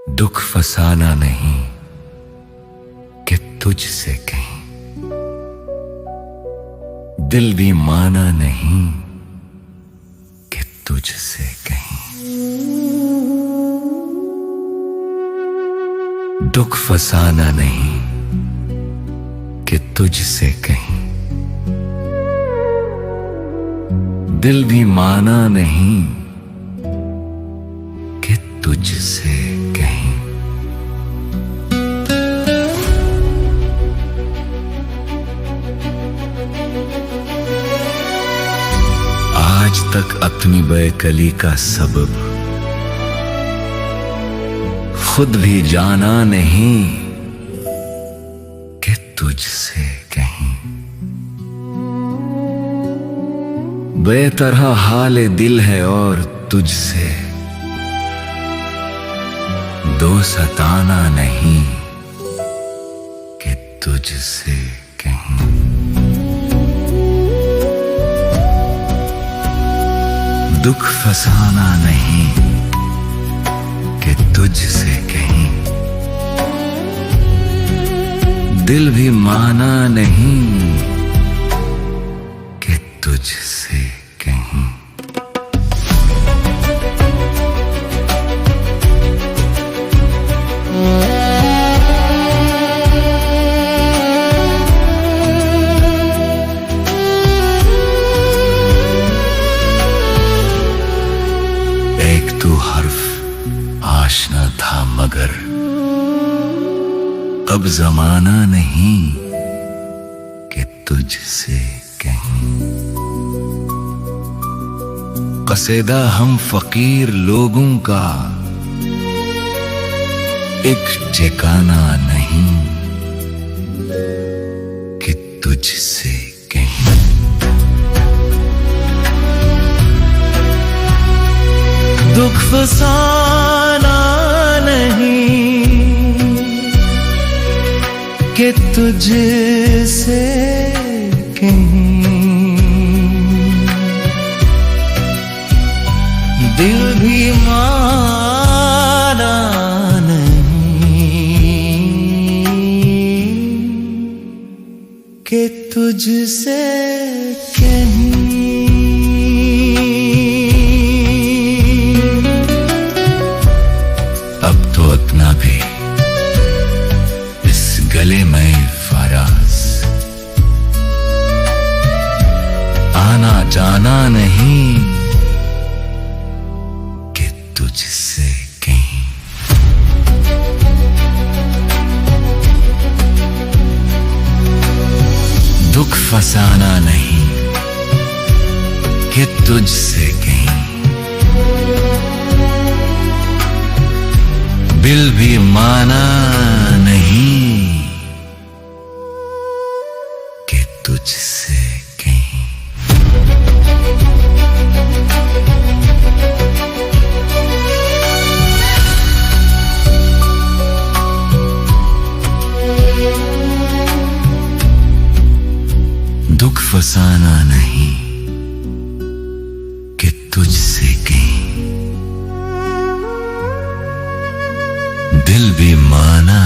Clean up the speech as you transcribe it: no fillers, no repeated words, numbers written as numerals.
दुख फसाना नहीं कि तुझसे कहीं, दिल भी माना नहीं कि तुझसे कहीं। दुख फसाना नहीं कि तुझसे कहीं, दिल भी माना नहीं कि तुझसे कहीं। आज तक अपनी बेकली का सबब खुद भी जाना नहीं कि तुझसे कहीं। बेतरह हाल दिल है और तुझसे दो सताना नहीं कि तुझसे कहीं। दुख फसाना नहीं कि तुझसे कहीं, दिल भी माना नहीं कि तुझसे कहीं। एक तू हर्फ आशना था मगर अब जमाना नहीं कि तुझसे कहीं। कसीदा हम फकीर लोगों का एक ठिकाना नहीं कि तुझसे कहीं। दुख फसाना नहीं कि तुझसे कहीं, दिल भी माना नहीं कि तुझसे कहीं। अब तो अपना भी इस गले में फराज आना जाना नहीं कि तुझसे कहीं। दुख फसाना नहीं कि तुझसे कहीं, दिल भी माना नहीं कि तुझसे कहीं। दुख फसाना नहीं कि तुझसे कहीं, दिल भी माना